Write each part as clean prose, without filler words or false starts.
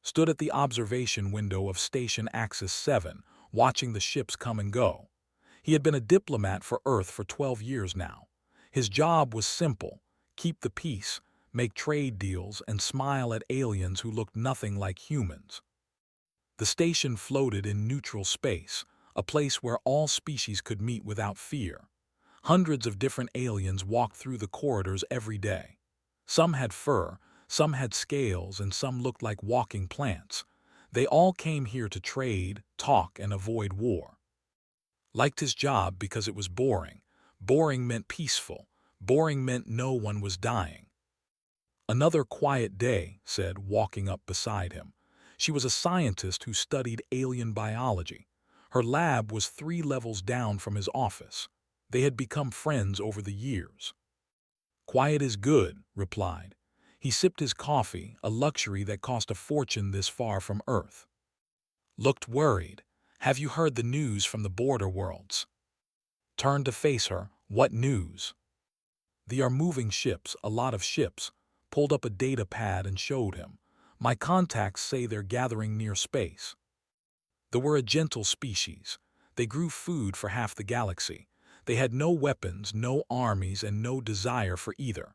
stood at the observation window of Station Axis 7, watching the ships come and go. He had been a diplomat for Earth for 12 years now. His job was simple: keep the peace, make trade deals, and smile at aliens who looked nothing like humans. The station floated in neutral space, a place where all species could meet without fear. Hundreds of different aliens walked through the corridors every day. Some had fur, some had scales, and some looked like walking plants. They all came here to trade, talk, and avoid war. Liked his job because it was boring. Boring meant peaceful. Boring meant no one was dying. "Another quiet day," said, walking up beside him. She was a scientist who studied alien biology. Her lab was 3 levels down from his office. They had become friends over the years. "Quiet is good," replied. He sipped his coffee, a luxury that cost a fortune this far from Earth. Looked worried. "Have you heard the news from the border worlds?" Turned to face her. "What news?" "They are moving ships, a lot of ships." Pulled up a data pad and showed him. "My contacts say they're gathering near space." They were a gentle species. They grew food for half the galaxy. They had no weapons, no armies, and no desire for either.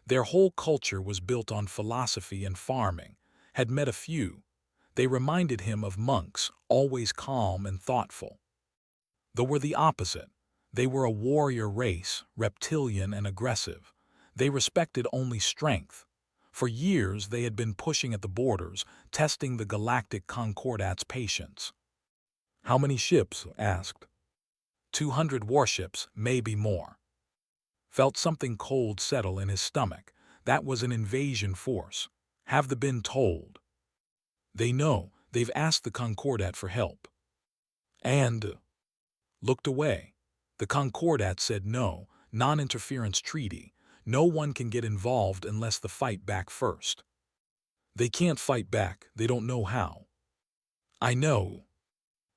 Their whole culture was built on philosophy and farming. Had met a few. They reminded him of monks, always calm and thoughtful. They were the opposite. They were a warrior race, reptilian and aggressive. They respected only strength. For years they had been pushing at the borders, testing the Galactic Concordat's patience. "How many ships?" asked. 200 warships, maybe more." Felt something cold settle in his stomach. That was an invasion force. Have they been told? "They know. They've asked the Concordat for help." And looked away. The Concordat said no, non-interference treaty. No one can get involved unless they fight back first. "They can't fight back. They don't know how." "I know."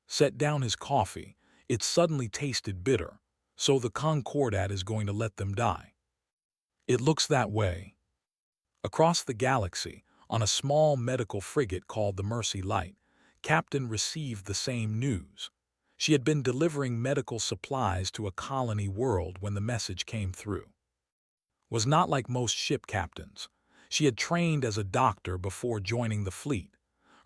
Set down his coffee. It suddenly tasted bitter. "So the Concordat is going to let them die." "It looks that way." Across the galaxy, on a small medical frigate called the Mercy Light, Captain received the same news. She had been delivering medical supplies to a colony world when the message came through. Was not like most ship captains. She had trained as a doctor before joining the fleet.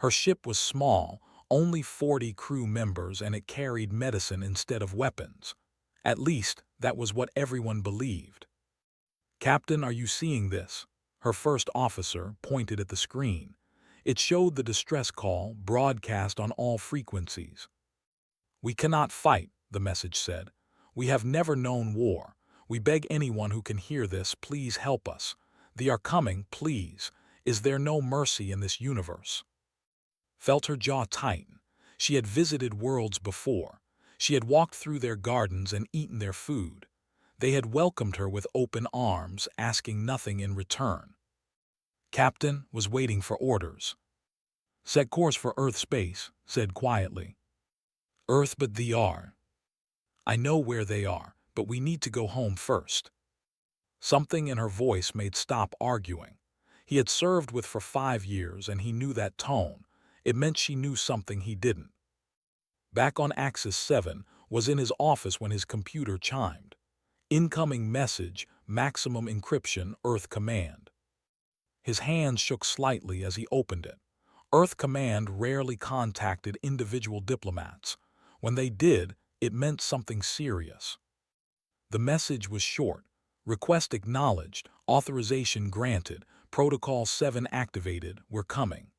Her ship was small, only 40 crew members, and it carried medicine instead of weapons. At least, that was what everyone believed. "Captain, are you seeing this?" Her first officer pointed at the screen. It showed the distress call, broadcast on all frequencies. "We cannot fight," the message said. "We have never known war. We beg anyone who can hear this, please help us. They are coming, please. Is there no mercy in this universe?" Felt her jaw tighten. She had visited worlds before. She had walked through their gardens and eaten their food. They had welcomed her with open arms, asking nothing in return. Captain was waiting for orders. "Set course for Earth space," said quietly. "Earth, but they are." "I know where they are, but we need to go home first." Something in her voice made stop arguing. He had served with for 5 years, and he knew that tone. It meant she knew something he didn't. Back on Axis 7, was in his office when his computer chimed. Incoming message, maximum encryption, Earth Command. His hand shook slightly as he opened it. Earth Command rarely contacted individual diplomats. When they did, it meant something serious. The message was short. Request acknowledged, authorization granted, Protocol 7 activated, we're coming.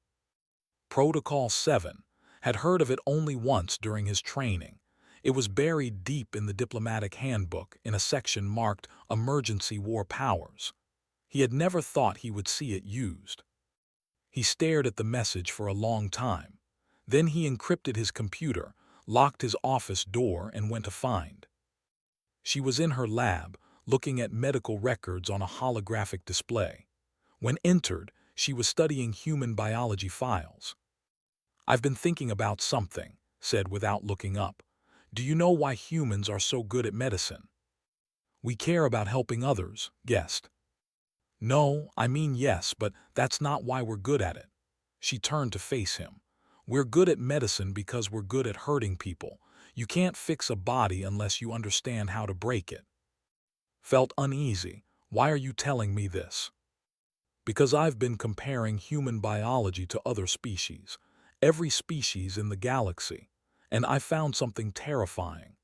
Protocol 7 had heard of it only once during his training. It was buried deep in the diplomatic handbook in a section marked Emergency War Powers. He had never thought he would see it used. He stared at the message for a long time. Then he encrypted his computer, locked his office door, and went to find. She was in her lab, looking at medical records on a holographic display. When entered, she was studying human biology files. "I've been thinking about something," said without looking up. "Do you know why humans are so good at medicine?" "We care about helping others," guessed. "No, I mean yes, but that's not why we're good at it." She turned to face him. "We're good at medicine because we're good at hurting people. You can't fix a body unless you understand how to break it." Felt uneasy. "Why are you telling me this?" "Because I've been comparing human biology to other species, every species in the galaxy, and I found something terrifying."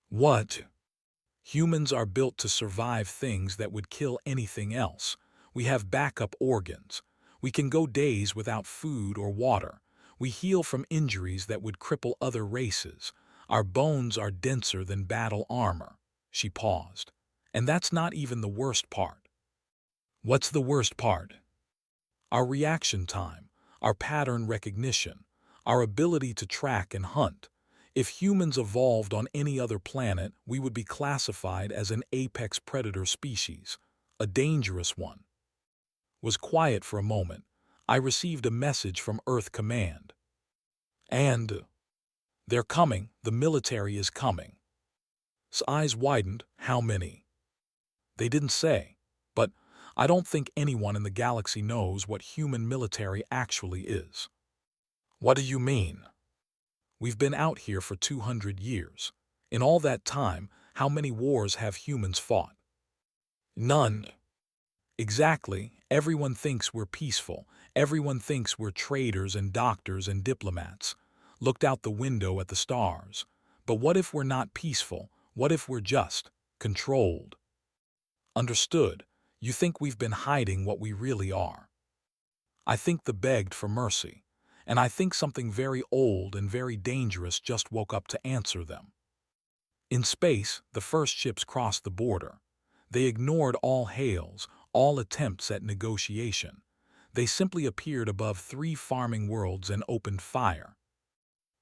"What?" "Humans are built to survive things that would kill anything else. We have backup organs. We can go days without food or water. We heal from injuries that would cripple other races. Our bones are denser than battle armor." She paused. "And that's not even the worst part." "What's the worst part?" "Our reaction time, our pattern recognition, our ability to track and hunt. If humans evolved on any other planet, we would be classified as an apex predator species, a dangerous one." Was quiet for a moment. "I received a message from Earth Command. And they're coming. The military is coming." His eyes widened. "How many?" "They didn't say. But I don't think anyone in the galaxy knows what human military actually is." "What do you mean?" "We've been out here for 200 years. In all that time, how many wars have humans fought?" "None." "Exactly. Everyone thinks we're peaceful. Everyone thinks we're traders and doctors and diplomats. Looked out the window at the stars. But what if we're not peaceful? What if we're just controlled?" "Understood. You think we've been hiding what we really are." "I think they begged for mercy. And I think something very old and very dangerous just woke up to answer them." In space, the first ships crossed the border. They ignored all hails, all attempts at negotiation. They simply appeared above 3 farming worlds and opened fire.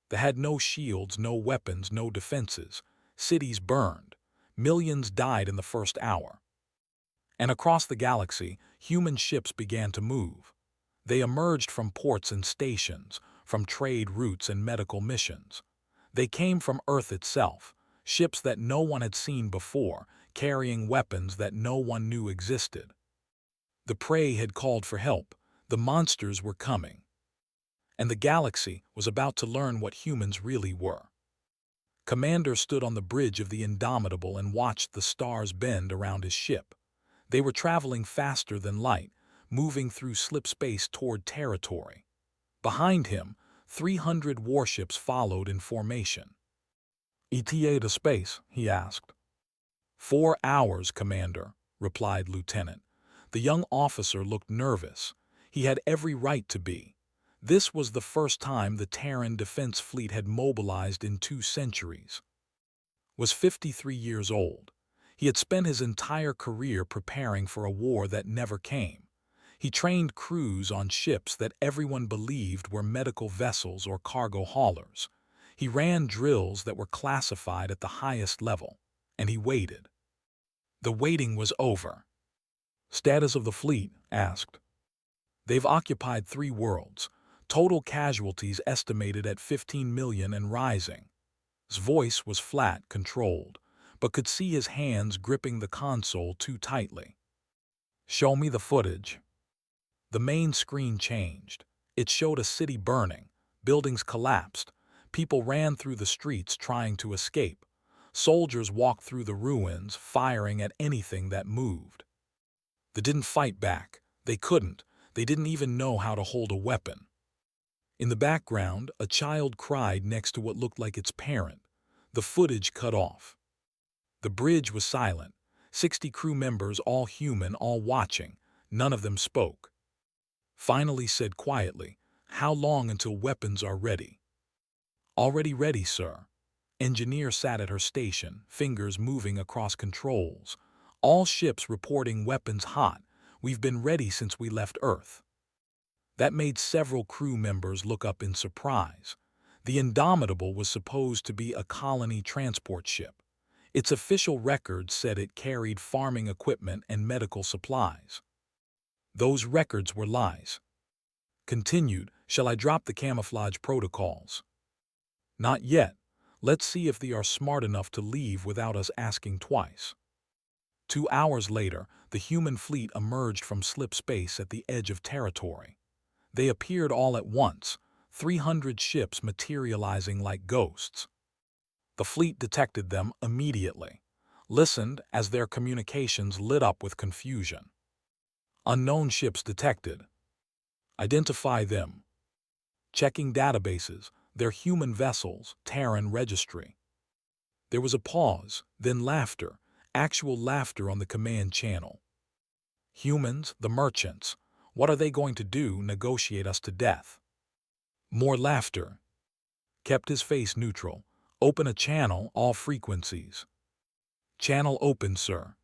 They had no shields, no weapons, no defenses. Cities burned. Millions died in the first hour. And across the galaxy, human ships began to move. They emerged from ports and stations, from trade routes and medical missions. They came from Earth itself, ships that no one had seen before, carrying weapons that no one knew existed. The prey had called for help. The monsters were coming. And the galaxy was about to learn what humans really were. Commander stood on the bridge of the Indomitable and watched the stars bend around his ship. They were traveling faster than light, moving through slip space toward territory. Behind him, 300 warships followed in formation. "ETA to space?" he asked. 4 hours, Commander," replied Lieutenant. The young officer looked nervous. He had every right to be. This was the first time the Terran Defense Fleet had mobilized in 2 centuries. Was 53 years old. He had spent his entire career preparing for a war that never came. He trained crews on ships that everyone believed were medical vessels or cargo haulers. He ran drills that were classified at the highest level, and he waited. The waiting was over. "Status of the fleet?" asked. "They've occupied 3 worlds. Total casualties estimated at 15 million and rising." His voice was flat, controlled, but could see his hands gripping the console too tightly. "Show me the footage." The main screen changed. It showed a city burning. Buildings collapsed. People ran through the streets trying to escape. Soldiers walked through the ruins, firing at anything that moved. They didn't fight back. They couldn't. They didn't even know how to hold a weapon. In the background, a child cried next to what looked like its parent. The footage cut off. The bridge was silent. 60 crew members, all human, all watching. None of them spoke. Finally said quietly, "How long until weapons are ready?" "Already ready, sir." Engineer sat at her station, fingers moving across controls. "All ships reporting weapons hot. We've been ready since we left Earth." That made several crew members look up in surprise. The Indomitable was supposed to be a colony transport ship. Its official records said it carried farming equipment and medical supplies. Those records were lies. Continued, "Shall I drop the camouflage protocols?" "Not yet. Let's see if they are smart enough to leave without us asking twice." 2 hours later, the human fleet emerged from slip space at the edge of territory. They appeared all at once, 300 ships materializing like ghosts. The fleet detected them immediately, listened as their communications lit up with confusion. Unknown ships detected. Identify them. Checking databases, they're human vessels, Terran registry. There was a pause, then laughter, actual laughter on the command channel. Humans, the merchants, what are they going to do, negotiate us to death? More laughter. Kept his face neutral. Open a channel, all frequencies. Channel open, sir.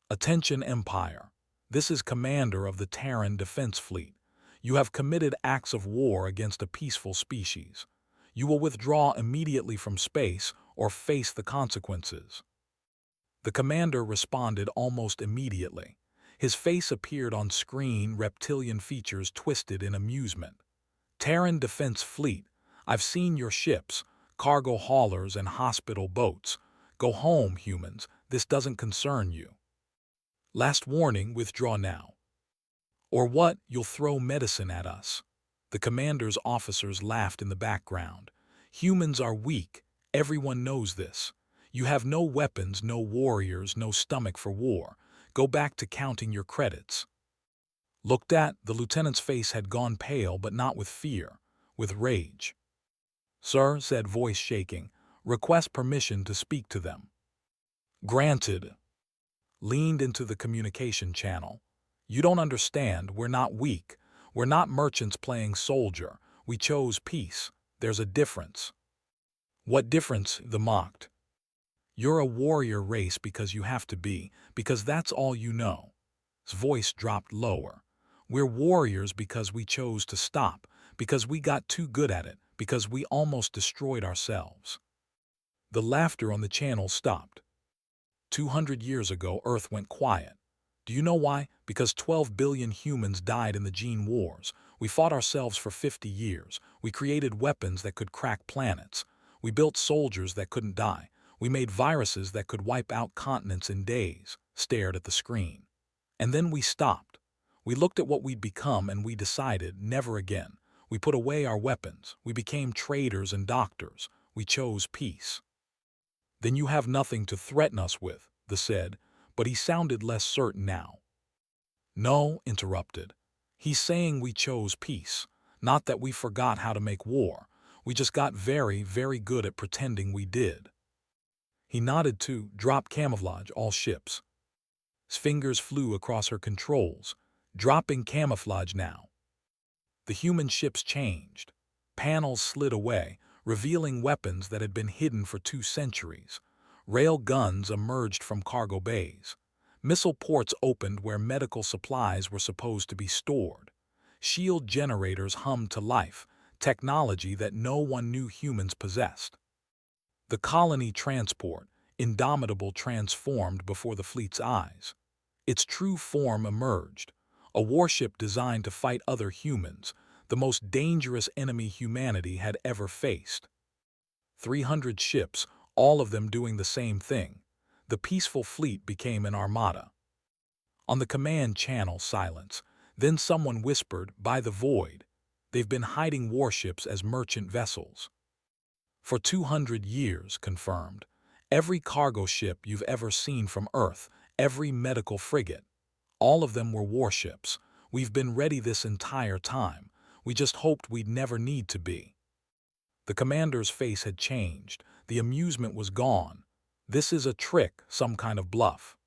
Attention, Empire. This is commander of the Terran Defense Fleet. You have committed acts of war against a peaceful species. You will withdraw immediately from space or face the consequences. The commander responded almost immediately. His face appeared on screen, reptilian features twisted in amusement. Terran Defense Fleet, I've seen your ships, cargo haulers and hospital boats. Go home, humans. This doesn't concern you. Last warning, withdraw now. Or what, you'll throw medicine at us. The commander's officers laughed in the background. Humans are weak. Everyone knows this. You have no weapons, no warriors, no stomach for war. Go back to counting your credits. Looked at, the lieutenant's face had gone pale, but not with fear, with rage. Sir, said voice shaking, request permission to speak to them. Granted. Leaned into the communication channel. You don't understand, we're not weak. We're not merchants playing soldier. We chose peace. There's a difference. What difference? The mocked. You're a warrior race because you have to be, because that's all you know. His voice dropped lower. We're warriors because we chose to stop, because we got too good at it, because we almost destroyed ourselves. The laughter on the channel stopped. 200 years ago, Earth went quiet. Do you know why? Because 12 billion humans died in the gene wars. We fought ourselves for 50 years. We created weapons that could crack planets. We built soldiers that couldn't die. We made viruses that could wipe out continents in days, stared at the screen. And then we stopped. We looked at what we'd become and we decided never again. We put away our weapons. We became traders and doctors. We chose peace. Then you have nothing to threaten us with, the said, but he sounded less certain now. No, interrupted. He's saying we chose peace, not that we forgot how to make war. We just got very, very good at pretending we did. He nodded to drop camouflage all ships. His fingers flew across her controls, dropping camouflage now. The human ships changed. Panels slid away, revealing weapons that had been hidden for 2 centuries. Rail guns emerged from cargo bays. Missile ports opened where medical supplies were supposed to be stored. Shield generators hummed to life, technology that no one knew humans possessed. The colony transport, indomitable, transformed before the fleet's eyes. Its true form emerged, a warship designed to fight other humans, the most dangerous enemy humanity had ever faced. 300 ships, all of them doing the same thing. The peaceful fleet became an armada. On the command channel, silence. Then someone whispered, by the void. They've been hiding warships as merchant vessels. For 200 years, confirmed. Every cargo ship you've ever seen from Earth, every medical frigate. All of them were warships. We've been ready this entire time. We just hoped we'd never need to be. The commander's face had changed. The amusement was gone. This is a trick, some kind of bluff.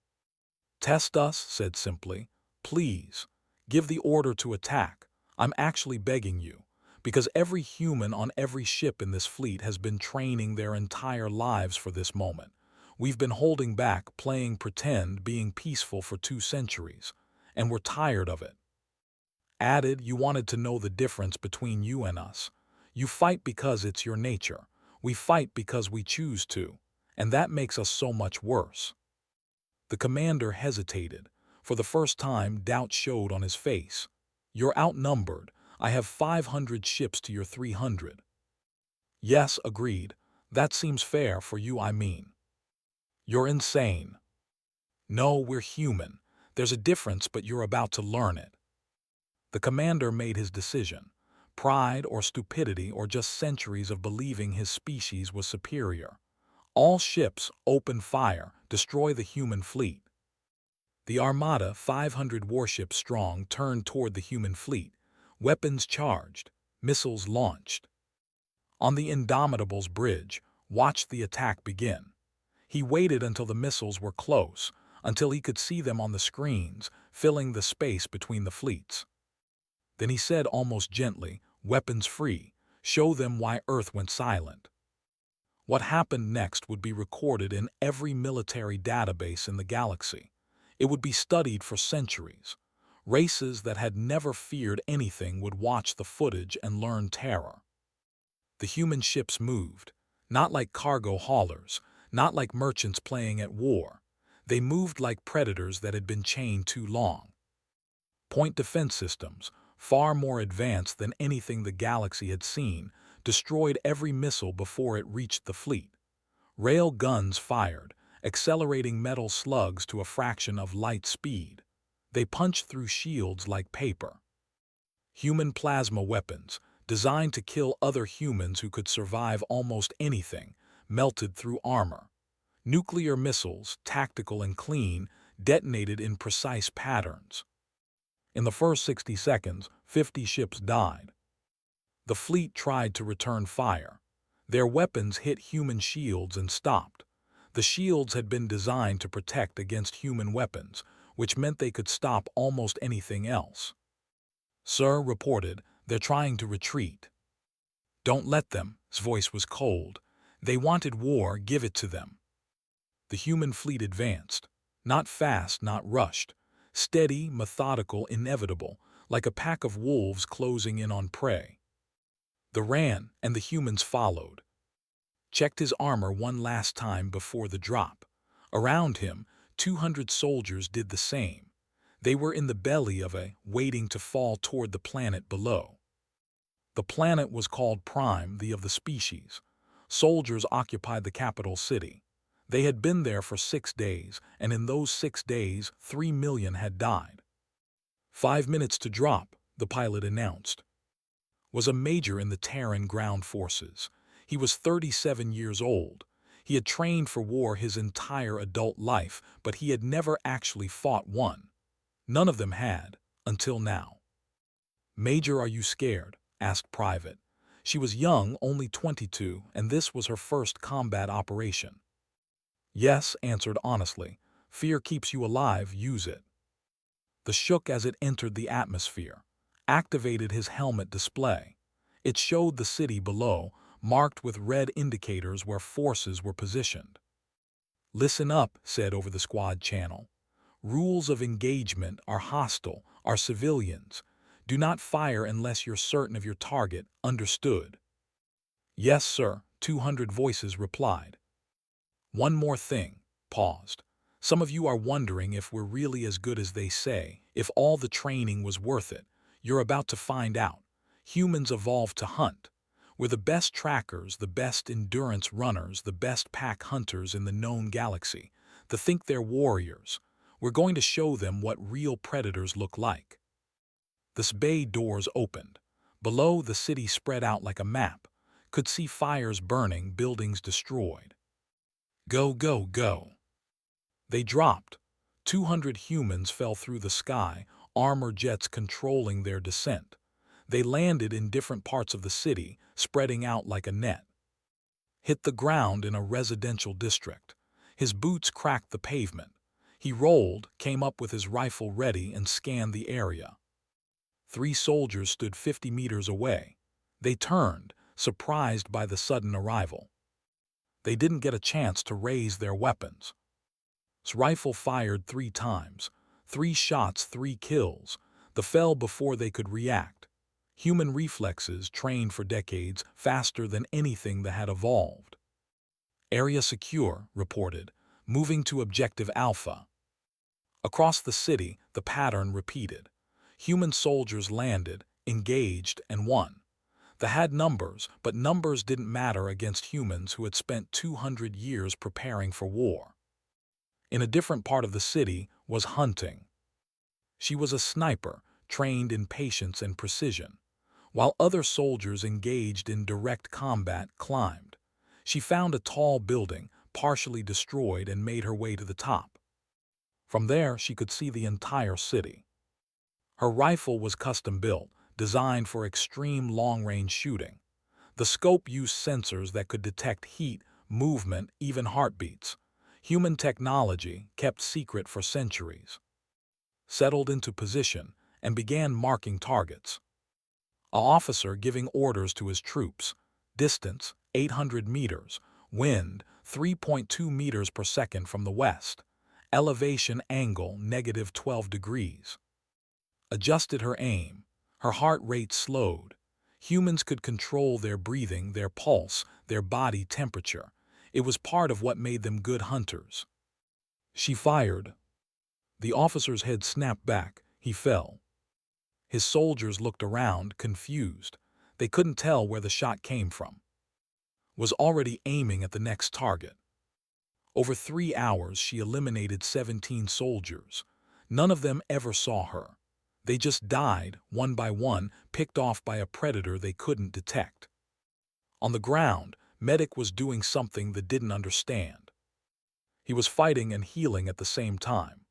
Test us, said simply. Please, give the order to attack. I'm actually begging you, because every human on every ship in this fleet has been training their entire lives for this moment. We've been holding back, playing pretend, being peaceful for 2 centuries, and we're tired of it. Added, you wanted to know the difference between you and us. You fight because it's your nature. We fight because we choose to, and that makes us so much worse. The commander hesitated. For the first time, doubt showed on his face. You're outnumbered. I have 500 ships to your 300. Yes, agreed. That seems fair for you, I mean. You're insane. No, we're human. There's a difference, but you're about to learn it. The commander made his decision. Pride or stupidity or just centuries of believing his species was superior. All ships open fire, destroy the human fleet. The Armada, 500 warships strong, turned toward the human fleet, weapons charged, missiles launched. On the Indomitable's bridge, watched the attack begin. He waited until the missiles were close, until he could see them on the screens, filling the space between the fleets. Then he said almost gently, "Weapons free, show them why Earth went silent." What happened next would be recorded in every military database in the galaxy. It would be studied for centuries. Races that had never feared anything would watch the footage and learn terror. The human ships moved, not like cargo haulers, not like merchants playing at war. They moved like predators that had been chained too long. Point defense systems, far more advanced than anything the galaxy had seen, destroyed every missile before it reached the fleet. Rail guns fired, accelerating metal slugs to a fraction of light speed. They punched through shields like paper. Human plasma weapons, designed to kill other humans who could survive almost anything, melted through armor. Nuclear missiles, tactical and clean, detonated in precise patterns. In the first 60 seconds, 50 ships died. The fleet tried to return fire. Their weapons hit human shields and stopped. The shields had been designed to protect against human weapons, which meant they could stop almost anything else. "Sir," reported, "they're trying to retreat." "Don't let them," his voice was cold. "They wanted war, give it to them." The human fleet advanced. Not fast, not rushed. Steady, methodical, inevitable, like a pack of wolves closing in on prey. They ran, and the humans followed. Checked his armor one last time before the drop. Around him, 200 soldiers did the same. They were in the belly of a, waiting to fall toward the planet below. The planet was called Prime, the of the species. Soldiers occupied the capital city. They had been there for 6 days, and in those 6 days, 3 million had died. 5 minutes to drop, the pilot announced. Was a major in the Terran ground forces. He was 37 years old. He had trained for war his entire adult life, but he had never actually fought one. None of them had, until now. "Major, are you scared?" asked Private. She was young, only 22, and this was her first combat operation. "Yes," answered honestly. "Fear keeps you alive, use it." The shook as it entered the atmosphere. Activated his helmet display. It showed the city below, marked with red indicators where forces were positioned. "Listen up," said over the squad channel. "Rules of engagement are hostile, are civilians. Do not fire unless you're certain of your target, understood?" "Yes, sir," 200 voices replied. "One more thing," paused. "Some of you are wondering if we're really as good as they say, if all the training was worth it. You're about to find out. Humans evolved to hunt. We're the best trackers, the best endurance runners, the best pack hunters in the known galaxy. To think they're warriors. We're going to show them what real predators look like." The bay doors opened. Below, the city spread out like a map. Could see fires burning, buildings destroyed. "Go, go, go." They dropped. 200 humans fell through the sky, armor jets controlling their descent. They landed in different parts of the city, spreading out like a net. Hit the ground in a residential district. His boots cracked the pavement. He rolled, came up with his rifle ready, and scanned the area. 3 soldiers stood 50 meters away. They turned, surprised by the sudden arrival. They didn't get a chance to raise their weapons. His rifle fired 3 times. 3 shots, 3 kills. They fell before they could react. Human reflexes, trained for decades, faster than anything that had evolved. "Area secure," reported, "moving to Objective Alpha." Across the city, the pattern repeated. Human soldiers landed, engaged, and won. They had numbers, but numbers didn't matter against humans who had spent 200 years preparing for war. In a different part of the city was hunting. She was a sniper, trained in patience and precision, while other soldiers engaged in direct combat climbed. She found a tall building, partially destroyed, and made her way to the top. From there, she could see the entire city. Her rifle was custom-built, designed for extreme long-range shooting. The scope used sensors that could detect heat, movement, even heartbeats. Human technology kept secret for centuries. Settled into position and began marking targets. An officer giving orders to his troops. Distance, 800 meters. Wind, 3.2 meters per second from the west. Elevation angle, -12 degrees. Adjusted her aim. Her heart rate slowed. Humans could control their breathing, their pulse, their body temperature. It was part of what made them good hunters. She fired. The officer's head snapped back. He fell. His soldiers looked around, confused. They couldn't tell where the shot came from. Was already aiming at the next target. Over 3 hours, she eliminated 17 soldiers. None of them ever saw her. They just died, one by one, picked off by a predator they couldn't detect. On the ground, Medic was doing something they didn't understand. He was fighting and healing at the same time.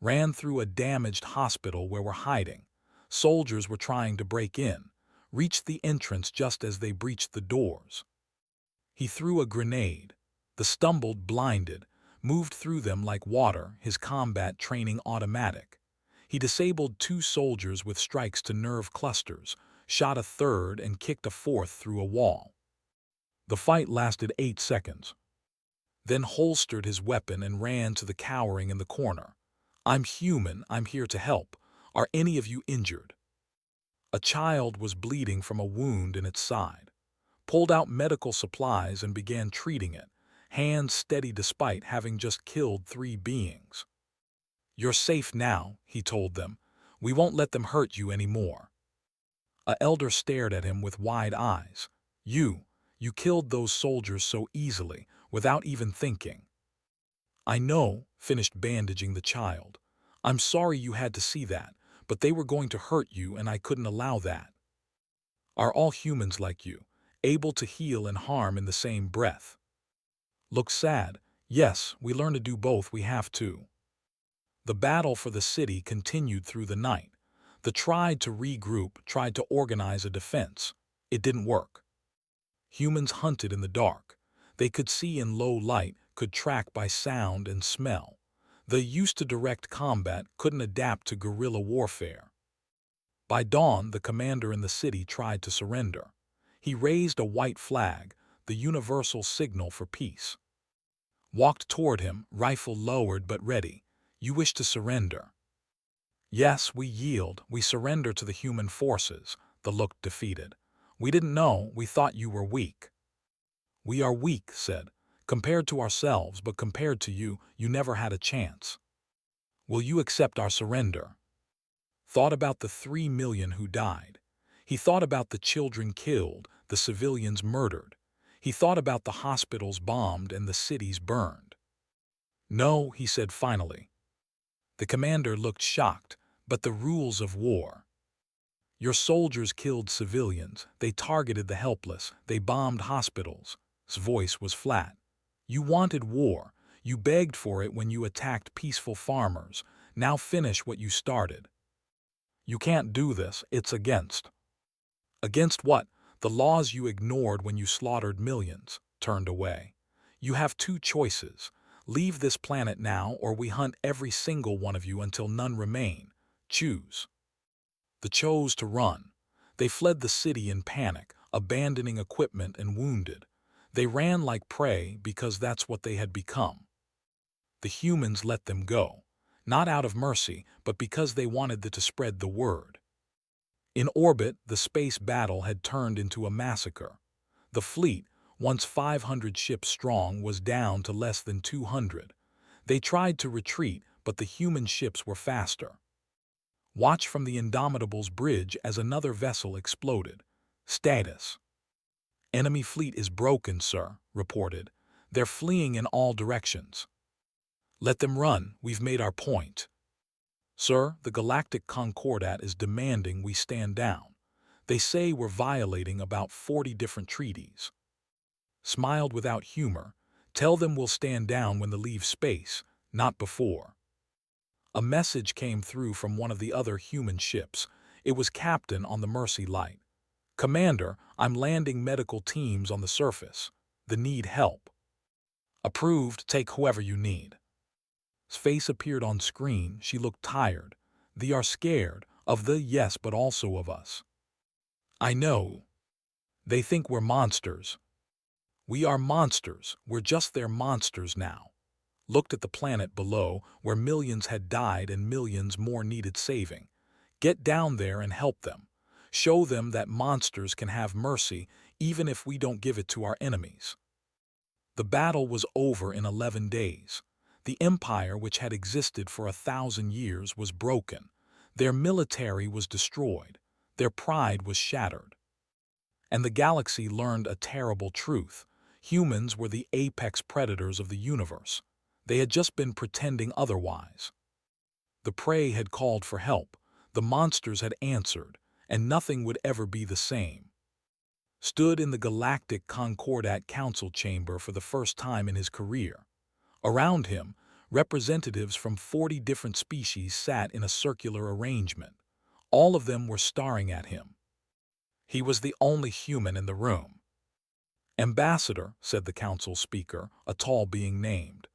Ran through a damaged hospital where we're hiding. Soldiers were trying to break in. Reached the entrance just as they breached the doors. He threw a grenade. The stumbled, blinded, moved through them like water, his combat training automatic. He disabled 2 soldiers with strikes to nerve clusters, shot a third and kicked a fourth through a wall. The fight lasted 8 seconds. Then holstered his weapon and ran to the cowering in the corner. "I'm human, I'm here to help. Are any of you injured?" A child was bleeding from a wound in its side. Pulled out medical supplies and began treating it, hands steady despite having just killed 3 beings. "You're safe now," he told them. "We won't let them hurt you anymore." A elder stared at him with wide eyes. You killed those soldiers so easily, without even thinking." "I know," finished bandaging the child. "I'm sorry you had to see that, but they were going to hurt you and I couldn't allow that." "Are all humans like you, able to heal and harm in the same breath?" "Look sad. Yes, we learn to do both, we have to." The battle for the city continued through the night. They tried to regroup, tried to organize a defense. It didn't work. Humans hunted in the dark. They could see in low light, could track by sound and smell. They used to direct combat, couldn't adapt to guerrilla warfare. By dawn, the commander in the city tried to surrender. He raised a white flag, the universal signal for peace. Walked toward him, rifle lowered but ready. "You wish to surrender?" "Yes, we yield. We surrender to the human forces." The look defeated. "We didn't know. We thought you were weak." "We are weak," said. "Compared to ourselves, but compared to you, you never had a chance. Will you accept our surrender?" Thought about the 3 million who died. He thought about the children killed, the civilians murdered. He thought about the hospitals bombed and the cities burned. "No," he said finally. The commander looked shocked, "but the rules of war. Your soldiers killed civilians, they targeted the helpless, they bombed hospitals." His voice was flat. "You wanted war, you begged for it when you attacked peaceful farmers. Now finish what you started. You can't do this, it's against." "Against what?" "The laws you ignored when you slaughtered millions." Turned away. "You have 2 choices. Leave this planet now or we hunt every single one of you until none remain. Choose." They chose to run. They fled the city in panic, abandoning equipment and wounded. They ran like prey because that's what they had become. The humans let them go, not out of mercy, but because they wanted to spread the word. In orbit, the space battle had turned into a massacre. The fleet, once 500 ships strong, was down to less than 200. They tried to retreat, but the human ships were faster. Watch from the Indomitable's bridge as another vessel exploded. Status: "Enemy fleet is broken, sir," reported. "They're fleeing in all directions." "Let them run, we've made our point." Sir, the Galactic Concordat is demanding we stand down. They say we're violating about 40 different treaties. Smiled without humor. Tell them we'll stand down when they leave space, not before. A message came through from one of the other human ships. It was Captain on the Mercy Light. Commander, I'm landing medical teams on the surface. They need help. Approved, take whoever you need. His face appeared on screen. She looked tired. They are scared, of the yes but also of us. I know. They think we're monsters. We are monsters, we're just their monsters now. Looked at the planet below, where millions had died and millions more needed saving. Get down there and help them. Show them that monsters can have mercy, even if we don't give it to our enemies. The battle was over in 11 days. The empire, which had existed for 1,000 years, was broken. Their military was destroyed. Their pride was shattered. And the galaxy learned a terrible truth. Humans were the apex predators of the universe. They had just been pretending otherwise. The prey had called for help, the monsters had answered, and nothing would ever be the same. Stood in the Galactic Concordat Council chamber for the first time in his career. Around him, representatives from 40 different species sat in a circular arrangement. All of them were staring at him. He was the only human in the room. Ambassador, said the council speaker, a tall being named,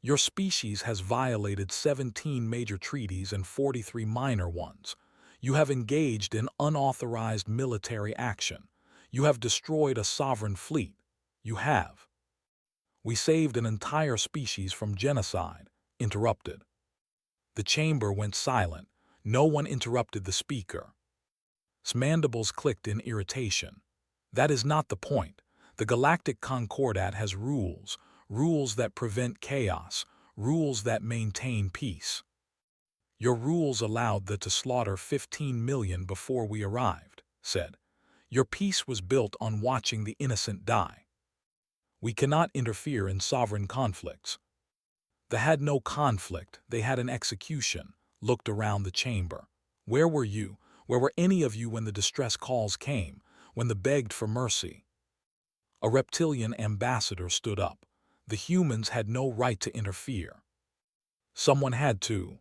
your species has violated 17 major treaties and 43 minor ones. You have engaged in unauthorized military action. You have destroyed a sovereign fleet. You have. We saved an entire species from genocide, interrupted. The chamber went silent. No one interrupted the speaker. His mandibles clicked in irritation. That is not the point. The Galactic Concordat has rules, rules that prevent chaos, rules that maintain peace. Your rules allowed them to slaughter 15 million before we arrived, said. Your peace was built on watching the innocent die. We cannot interfere in sovereign conflicts. They had no conflict, they had an execution, looked around the chamber. Where were you? Where were any of you when the distress calls came, when they begged for mercy? A reptilian ambassador stood up. The humans had no right to interfere. Someone had to.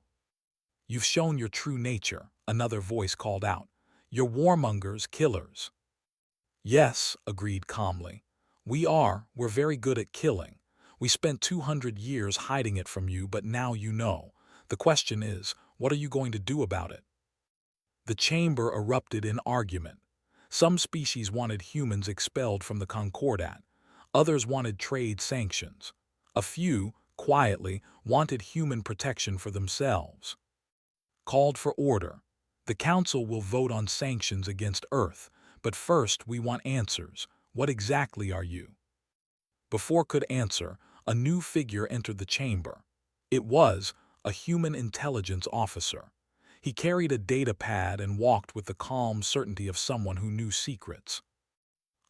You've shown your true nature, another voice called out. You're warmongers, killers. Yes, agreed calmly. We're very good at killing. We spent 200 years hiding it from you, but now you know. The question is, what are you going to do about it? The chamber erupted in argument. Some species wanted humans expelled from the Concordat. Others wanted trade sanctions. A few, quietly, wanted human protection for themselves. Called for order. The Council will vote on sanctions against Earth, but first we want answers. What exactly are you? Before could answer, a new figure entered the chamber. It was a human intelligence officer. He carried a data pad and walked with the calm certainty of someone who knew secrets.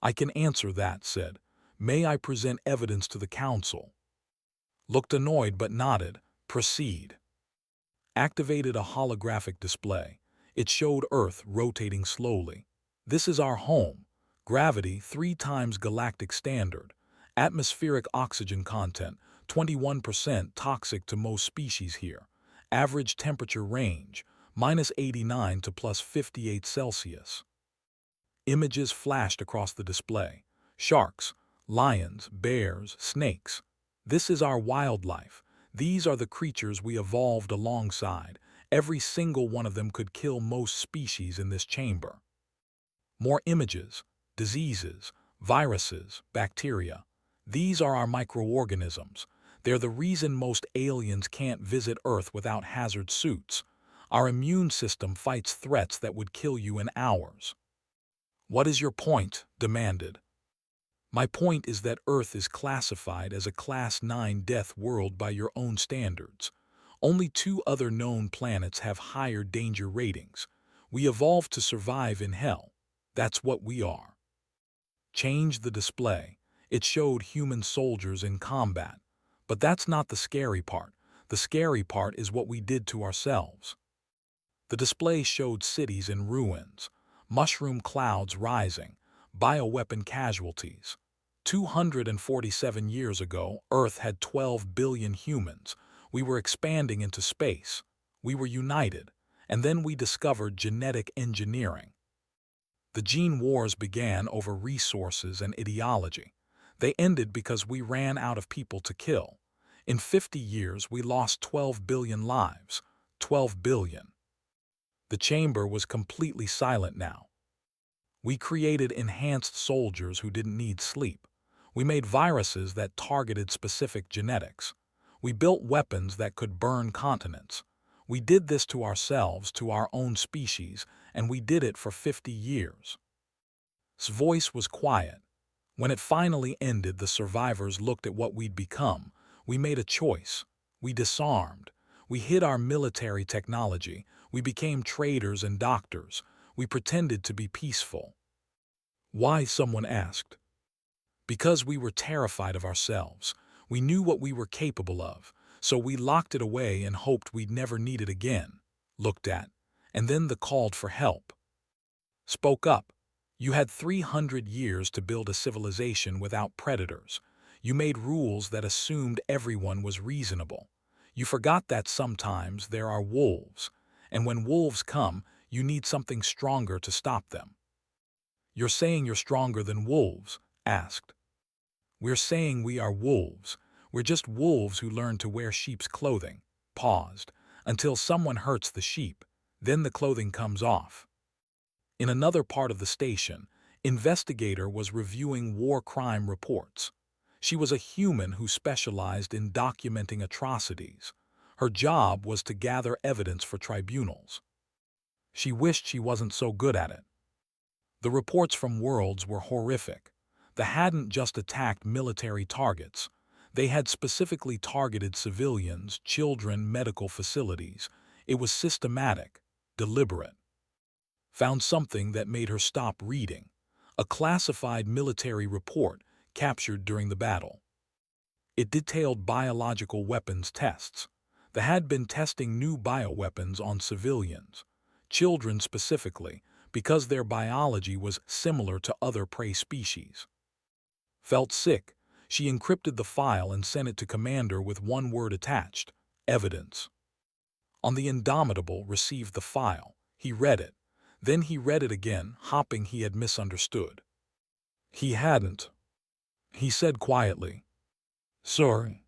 I can answer that, said. May I present evidence to the council? Looked annoyed but nodded. Proceed. Activated a holographic display. It showed Earth rotating slowly. This is our home. Gravity 3 times galactic standard. Atmospheric oxygen content 21% toxic to most species here. Average temperature range -89 to +58 Celsius. Images flashed across the display. Sharks, lions, bears, snakes. This is our wildlife. These are the creatures we evolved alongside. Every single one of them could kill most species in this chamber. More images, diseases, viruses, bacteria. These are our microorganisms. They're the reason most aliens can't visit Earth without hazard suits. Our immune system fights threats that would kill you in hours. What is your point? Demanded. My point is that Earth is classified as a Class 9 death world by your own standards. Only 2 other known planets have higher danger ratings. We evolved to survive in hell. That's what we are. Change the display. It showed human soldiers in combat. But that's not the scary part. The scary part is what we did to ourselves. The display showed cities in ruins, mushroom clouds rising, bioweapon casualties. 247 years ago, Earth had 12 billion humans. We were expanding into space. We were united. And then we discovered genetic engineering. The gene wars began over resources and ideology. They ended because we ran out of people to kill. In 50 years, we lost 12 billion lives. 12 billion. The chamber was completely silent now. We created enhanced soldiers who didn't need sleep. We made viruses that targeted specific genetics. We built weapons that could burn continents. We did this to ourselves, to our own species, and we did it for 50 years. His voice was quiet. When it finally ended, the survivors looked at what we'd become. We made a choice. We disarmed. We hid our military technology. We became traders and doctors. We pretended to be peaceful. Why? Someone asked. Because we were terrified of ourselves. We knew what we were capable of, so we locked it away and hoped we'd never need it again. Looked at, and then the called for help. Spoke up. You had 300 years to build a civilization without predators. You made rules that assumed everyone was reasonable. You forgot that sometimes there are wolves, and when wolves come, you need something stronger to stop them. You're saying you're stronger than wolves? Asked. We're saying we are wolves. We're just wolves who learn to wear sheep's clothing. Paused. Until someone hurts the sheep, then the clothing comes off. In another part of the station, investigator was reviewing war crime reports. She was a human who specialized in documenting atrocities. Her job was to gather evidence for tribunals. She wished she wasn't so good at it. The reports from Worlds were horrific. They hadn't just attacked military targets. They had specifically targeted civilians, children, medical facilities. It was systematic, deliberate. Found something that made her stop reading. A classified military report captured during the battle. It detailed biological weapons tests. They had been testing new bioweapons on civilians, children specifically, because their biology was similar to other prey species. Felt sick. She encrypted the file and sent it to Commander with one word attached: evidence. On the Indomitable received the file. He read it. Then he read it again, hoping he had misunderstood. He hadn't. He said quietly, "Sir,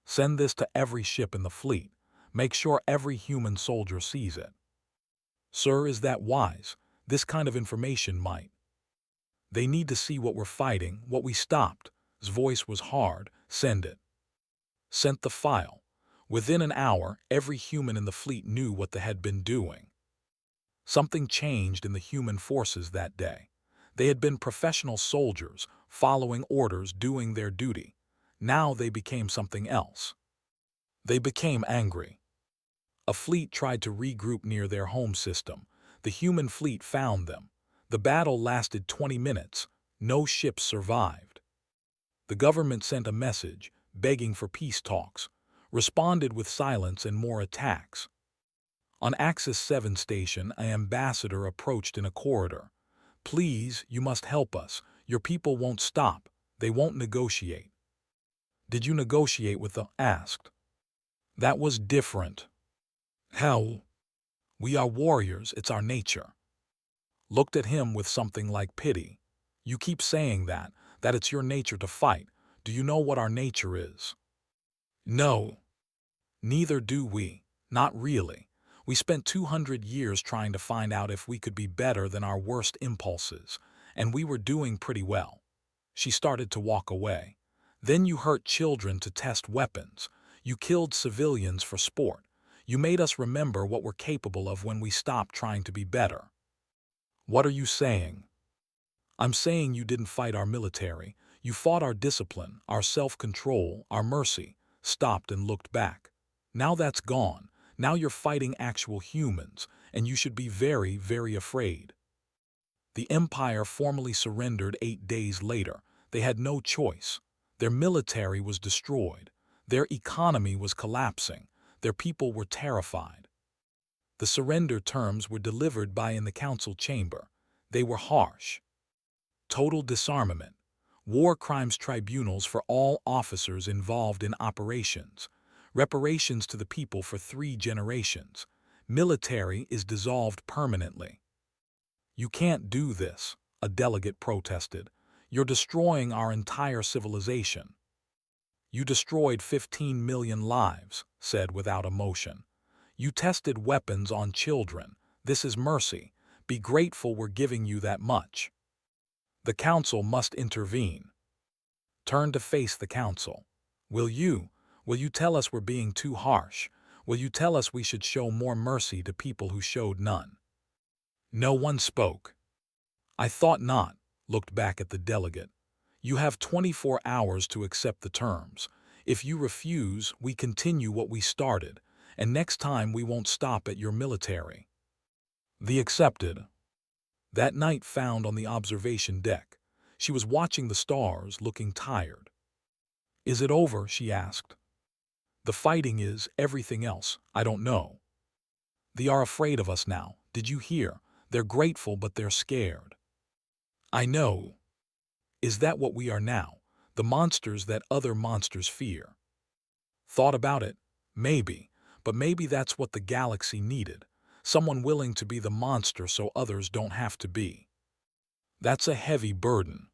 send this to every ship in the fleet. Make sure every human soldier sees it." Sir, is that wise? This kind of information might. They need to see what we're fighting, what we stopped. His voice was hard. Send it. Sent the file. Within an hour, every human in the fleet knew what they had been doing. Something changed in the human forces that day. They had been professional soldiers, following orders, doing their duty. Now they became something else. They became angry. A fleet tried to regroup near their home system. The human fleet found them. The battle lasted 20 minutes. No ships survived. The government sent a message, begging for peace talks, responded with silence and more attacks. On Axis 7 station, an ambassador approached in a corridor. "Please, you must help us. Your people won't stop. They won't negotiate." "Did you negotiate with the?" asked. "That was different." "How?" "We are warriors. It's our nature." Looked at him with something like pity. "You keep saying that it's your nature to fight. Do you know what our nature is?" "No." "Neither do we. Not really. We spent 200 years trying to find out if we could be better than our worst impulses, and we were doing pretty well." She started to walk away. "Then you hurt children to test weapons. You killed civilians for sport. You made us remember what we're capable of when we stopped trying to be better." "What are you saying?" "I'm saying you didn't fight our military. You fought our discipline, our self-control, our mercy." Stopped and looked back. "Now that's gone. Now you're fighting actual humans, and you should be very, very afraid." The Empire formally surrendered 8 days later. They had no choice. Their military was destroyed. Their economy was collapsing. Their people were terrified. The surrender terms were delivered by in the council chamber. They were harsh. Total disarmament. War crimes tribunals for all officers involved in operations. Reparations to the people for 3 generations. Military is dissolved permanently. You can't do this, a delegate protested. You're destroying our entire civilization. You destroyed 15 million lives, said without emotion. You tested weapons on children. This is mercy. Be grateful we're giving you that much. The council must intervene. Turn to face the council. Will you tell us we're being too harsh? Will you tell us we should show more mercy to people who showed none? No one spoke. I thought not, looked back at the delegate. You have 24 hours to accept the terms. If you refuse, we continue what we started, and next time we won't stop at your military. The accepted. That night found on the observation deck. She was watching the stars, looking tired. Is it over? She asked. The fighting is, everything else, I don't know. They are afraid of us now, did you hear? They're grateful but they're scared. I know. Is that what we are now? The monsters that other monsters fear? Thought about it? Maybe. But maybe that's what the galaxy needed. Someone willing to be the monster so others don't have to be. That's a heavy burden.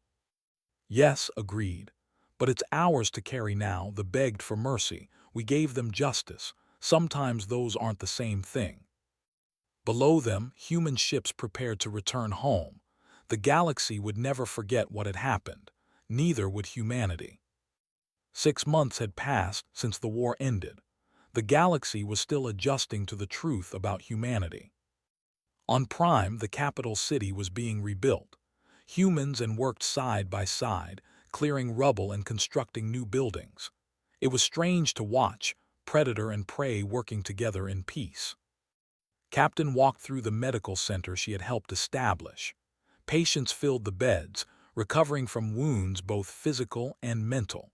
Yes, agreed. But it's ours to carry now. They begged for mercy. We gave them justice. Sometimes those aren't the same thing. Below them, human ships prepared to return home. The galaxy would never forget what had happened. Neither would humanity. 6 months had passed since the war ended. The galaxy was still adjusting to the truth about humanity. On Prime, the capital city was being rebuilt. Humans worked side by side, clearing rubble and constructing new buildings. It was strange to watch, predator and prey working together in peace. Captain walked through the medical center she had helped establish. Patients filled the beds, recovering from wounds both physical and mental.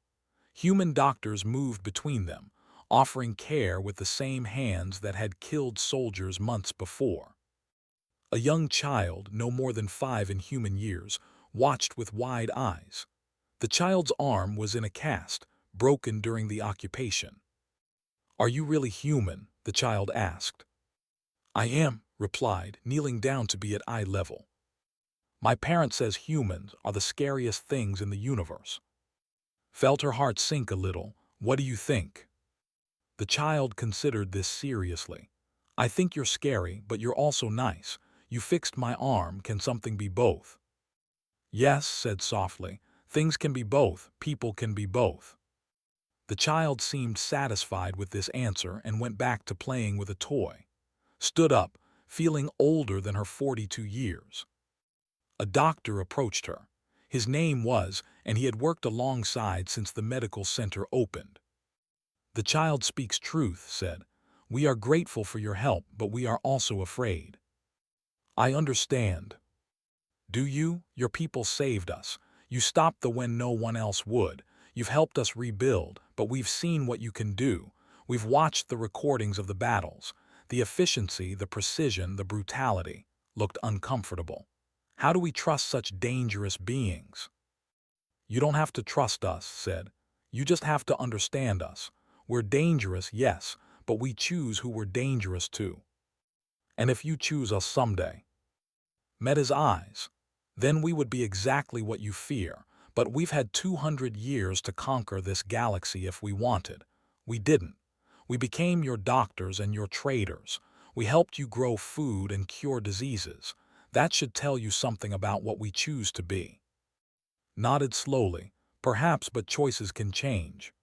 Human doctors moved between them, offering care with the same hands that had killed soldiers months before. A young child, no more than 5 in human years, watched with wide eyes. The child's arm was in a cast, broken during the occupation. Are you really human? The child asked. I am, replied, kneeling down to be at eye level. My parent says humans are the scariest things in the universe. Felt her heart sink a little. What do you think? The child considered this seriously. I think you're scary, but you're also nice. You fixed my arm. Can something be both? Yes, said softly. Things can be both. People can be both. The child seemed satisfied with this answer and went back to playing with a toy. Stood up, feeling older than her 42 years. A doctor approached her. His name was, and he had worked alongside since the medical center opened. The child speaks truth, said. We are grateful for your help, but we are also afraid. I understand. Do you? Your people saved us. You stopped the when no one else would. You've helped us rebuild, but we've seen what you can do. We've watched the recordings of the battles. The efficiency, the precision, the brutality looked uncomfortable. How do we trust such dangerous beings? You don't have to trust us, said. You just have to understand us. We're dangerous, yes, but we choose who we're dangerous to. And if you choose us someday. Met his eyes. Then we would be exactly what you fear, but we've had 200 years to conquer this galaxy if we wanted. We didn't. We became your doctors and your traders. We helped you grow food and cure diseases. That should tell you something about what we choose to be. Nodded slowly. Perhaps, but choices can change.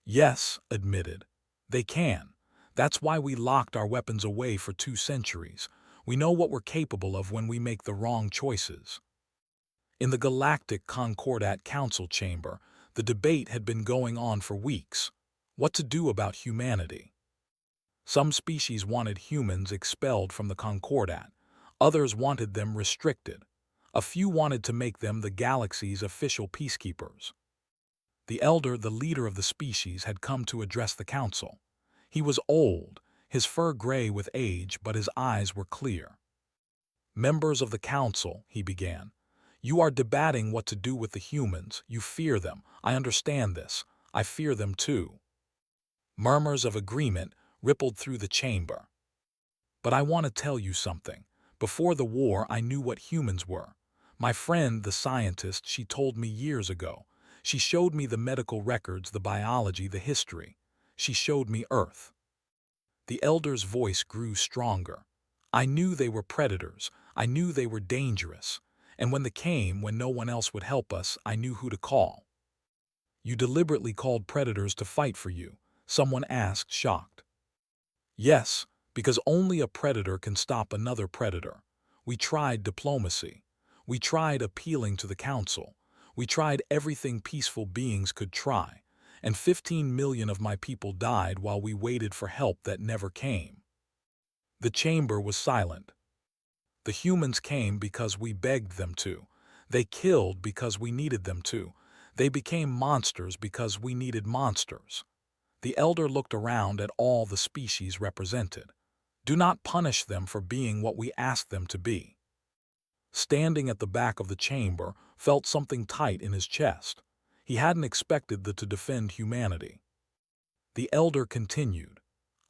Yes, admitted. They can. That's why we locked our weapons away for 2 centuries. We know what we're capable of when we make the wrong choices. In the Galactic Concordat Council chamber, the debate had been going on for weeks. What to do about humanity? Some species wanted humans expelled from the Concordat. Others wanted them restricted. A few wanted to make them the galaxy's official peacekeepers. The elder, the leader of the species, had come to address the council. He was old, his fur gray with age, but his eyes were clear. "Members of the council," he began, "you are debating what to do with the humans. You fear them. I understand this. I fear them too." Murmurs of agreement rippled through the chamber. "But I want to tell you something. Before the war, I knew what humans were. My friend, the scientist, she told me years ago. She showed me the medical records, the biology, the history. She showed me Earth." The elder's voice grew stronger. "I knew they were predators. I knew they were dangerous. And when they came, when no one else would help us, I knew who to call." "You deliberately called predators to fight for you?" someone asked, shocked. "Yes, because only a predator can stop another predator. We tried diplomacy. We tried appealing to the council. We tried everything peaceful beings could try. And 15 million of my people died while we waited for help that never came." The chamber was silent. "The humans came because we begged them to. They killed because we needed them to. They became monsters because we needed monsters." The elder looked around at all the species represented. "Do not punish them for being what we asked them to be." Standing at the back of the chamber, felt something tight in his chest. He hadn't expected to defend humanity. The elder continued,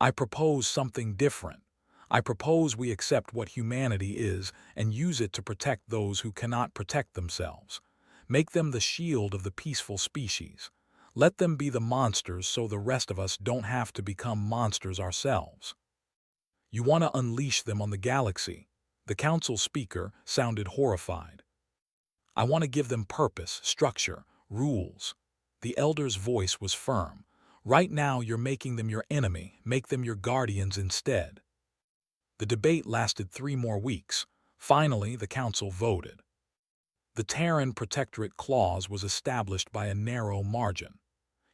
"I propose something different. I propose we accept what humanity is and use it to protect those who cannot protect themselves. Make them the shield of the peaceful species. Let them be the monsters so the rest of us don't have to become monsters ourselves." "You want to unleash them on the galaxy?" The council speaker sounded horrified. "I want to give them purpose, structure, rules." The elder's voice was firm. "Right now you're making them your enemy. Make them your guardians instead." The debate lasted 3 more weeks. Finally, the council voted. The Terran Protectorate Clause was established by a narrow margin.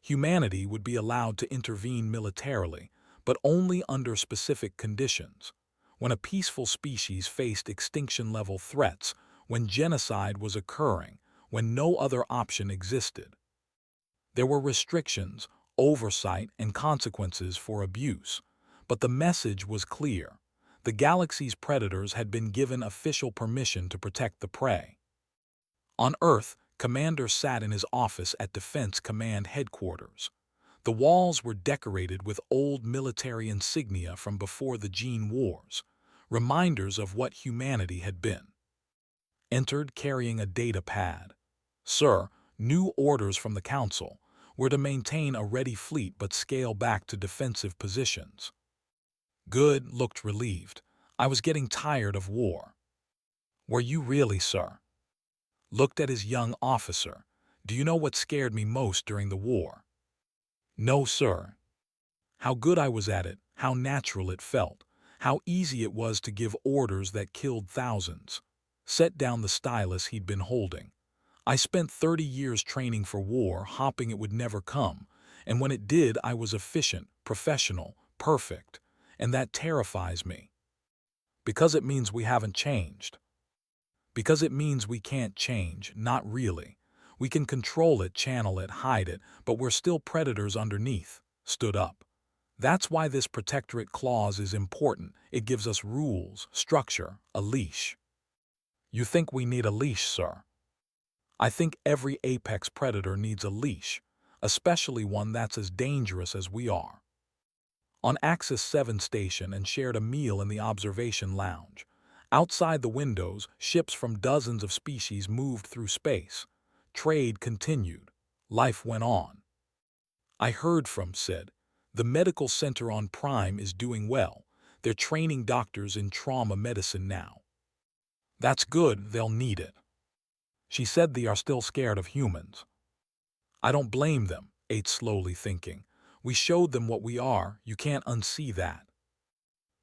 Humanity would be allowed to intervene militarily, but only under specific conditions. When a peaceful species faced extinction-level threats, when genocide was occurring, when no other option existed. There were restrictions, oversight, and consequences for abuse, but the message was clear. The galaxy's predators had been given official permission to protect the prey. On Earth, Commander sat in his office at Defense Command Headquarters. The walls were decorated with old military insignia from before the Gene Wars, reminders of what humanity had been. Entered carrying a data pad. "Sir, new orders from the Council were to maintain a ready fleet but scale back to defensive positions." Good looked relieved. "I was getting tired of war." "Were you really, sir?" Looked at his young officer. "Do you know what scared me most during the war?" "No, sir." "How good I was at it, how natural it felt, how easy it was to give orders that killed thousands." Set down the stylus he'd been holding. "I spent 30 years training for war, hoping it would never come, and when it did, I was efficient, professional, perfect, and that terrifies me. Because it means we haven't changed. Because it means we can't change, not really. We can control it, channel it, hide it, but we're still predators underneath." Stood up. "That's why this protectorate clause is important. It gives us rules, structure, a leash." "You think we need a leash, sir?" "I think every apex predator needs a leash, especially one that's as dangerous as we are." On Axis 7 station and shared a meal in the observation lounge. Outside the windows, ships from dozens of species moved through space. Trade continued. Life went on. "I heard from," said, "the medical center on Prime is doing well. They're training doctors in trauma medicine now." "That's good, they'll need it." She said they are still scared of humans. "I don't blame them," ate slowly thinking. "We showed them what we are, you can't unsee that."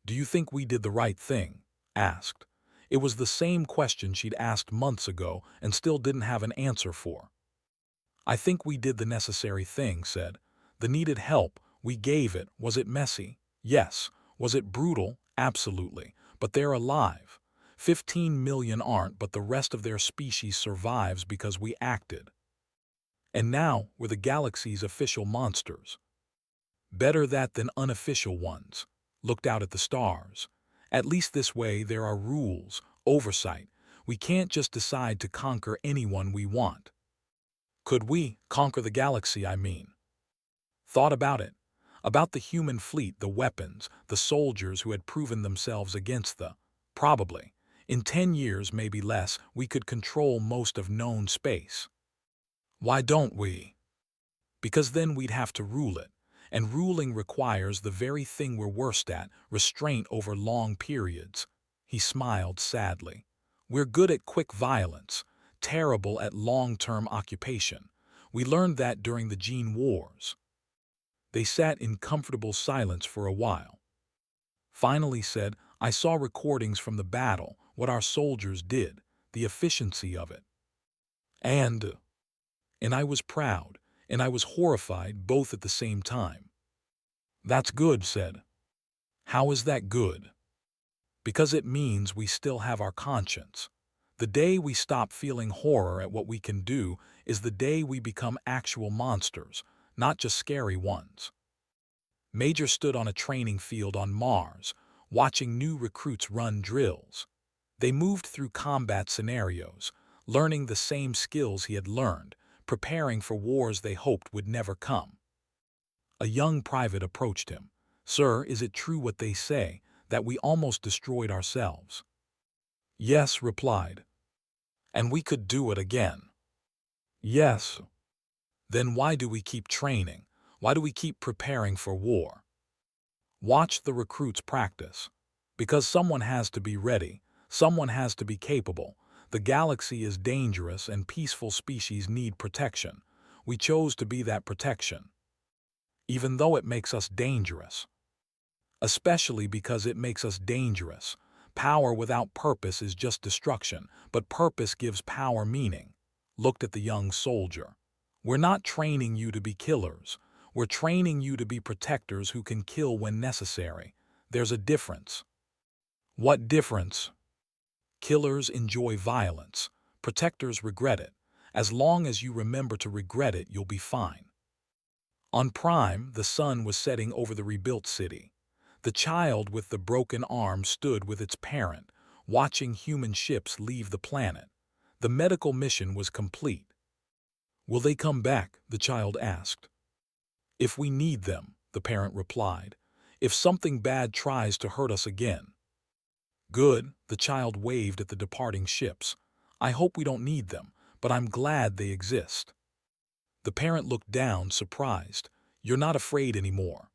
"Do you think we did the right thing?" asked. It was the same question she'd asked months ago and still didn't have an answer for. "I think we did the necessary thing," said. "The needed help, we gave it. Was it messy? Yes. Was it brutal? Absolutely. But they're alive. 15 million aren't, but the rest of their species survives because we acted. And now we're the galaxy's official monsters. Better that than unofficial ones." looked out at the stars. At least this way there are rules, oversight. We can't just decide to conquer anyone we want. Could we conquer the galaxy, I mean? Thought about it. About the human fleet, the weapons, the soldiers who had proven themselves against the. Probably. In 10 years, maybe less, we could control most of known space. Why don't we? Because then we'd have to rule it. And ruling requires the very thing we're worst at, restraint over long periods. He smiled sadly. We're good at quick violence, terrible at long-term occupation. We learned that during the Gene Wars. They sat in comfortable silence for a while. Finally said, I saw recordings from the battle, what our soldiers did, the efficiency of it. And I was proud, and I was horrified both at the same time. That's good, said. How is that good? Because it means we still have our conscience. The day we stop feeling horror at what we can do is the day we become actual monsters, not just scary ones. Major stood on a training field on Mars, watching new recruits run drills. They moved through combat scenarios, learning the same skills he had learned, preparing for wars they hoped would never come. A young private approached him. Sir, is it true what they say, that we almost destroyed ourselves? Yes, replied. And we could do it again. Yes. Then why do we keep training? Why do we keep preparing for war? Watch the recruits practice. Because someone has to be ready, someone has to be capable. The galaxy is dangerous and peaceful species need protection. We chose to be that protection. Even though it makes us dangerous. Especially because it makes us dangerous. Power without purpose is just destruction, but purpose gives power meaning. Looked at the young soldier. We're not training you to be killers. We're training you to be protectors who can kill when necessary. There's a difference. What difference? Killers enjoy violence. Protectors regret it. As long as you remember to regret it, you'll be fine. On Prime, the sun was setting over the rebuilt city. The child with the broken arm stood with its parent, watching human ships leave the planet. The medical mission was complete. Will they come back? The child asked. If we need them, the parent replied. If something bad tries to hurt us again. Good, the child waved at the departing ships. I hope we don't need them, but I'm glad they exist. The parent looked down, surprised. You're not afraid anymore.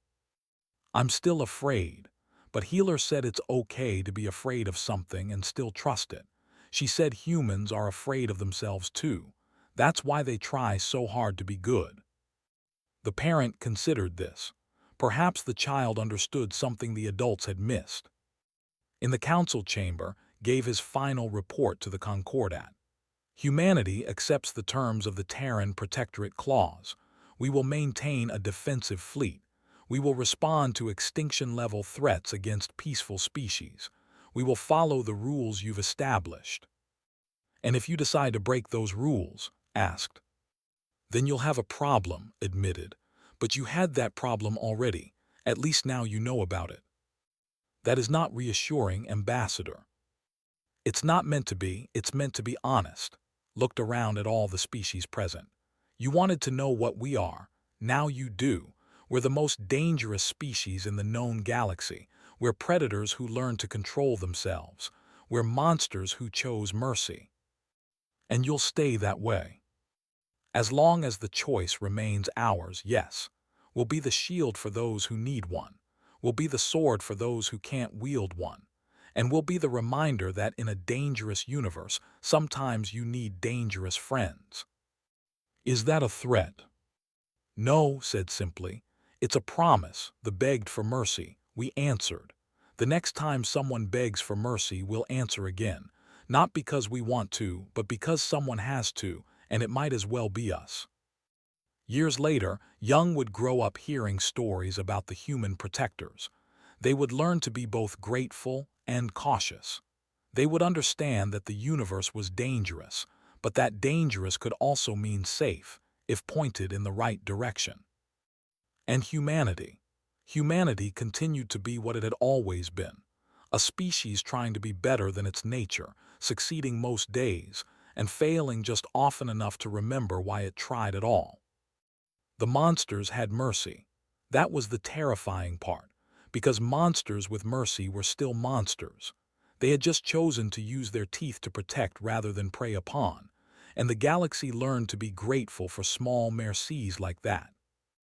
I'm still afraid, but Healer said it's okay to be afraid of something and still trust it. She said humans are afraid of themselves too. That's why they try so hard to be good. The parent considered this. Perhaps the child understood something the adults had missed. In the council chamber, gave his final report to the Concordat. Humanity accepts the terms of the Terran Protectorate Clause. We will maintain a defensive fleet. We will respond to extinction-level threats against peaceful species. We will follow the rules you've established. And if you decide to break those rules, asked. Then you'll have a problem, admitted. But you had that problem already. At least now you know about it. That is not reassuring, Ambassador. It's not meant to be, it's meant to be honest. Looked around at all the species present. You wanted to know what we are. Now you do. We're the most dangerous species in the known galaxy. We're predators who learn to control themselves. We're monsters who chose mercy. And you'll stay that way. As long as the choice remains ours, yes. We'll be the shield for those who need one. We'll be the sword for those who can't wield one. And we'll be the reminder that in a dangerous universe, sometimes you need dangerous friends. Is that a threat? No, said simply. It's a promise. The begged for mercy. We answered. The next time someone begs for mercy, we'll answer again. Not because we want to, but because someone has to, and it might as well be us. Years later, Young would grow up hearing stories about the human protectors. They would learn to be both grateful and cautious. They would understand that the universe was dangerous, but that dangerous could also mean safe, if pointed in the right direction. And humanity. Humanity continued to be what it had always been, a species trying to be better than its nature, succeeding most days, and failing just often enough to remember why it tried at all. The monsters had mercy. That was the terrifying part, because monsters with mercy were still monsters. They had just chosen to use their teeth to protect rather than prey upon, and the galaxy learned to be grateful for small mercies like that.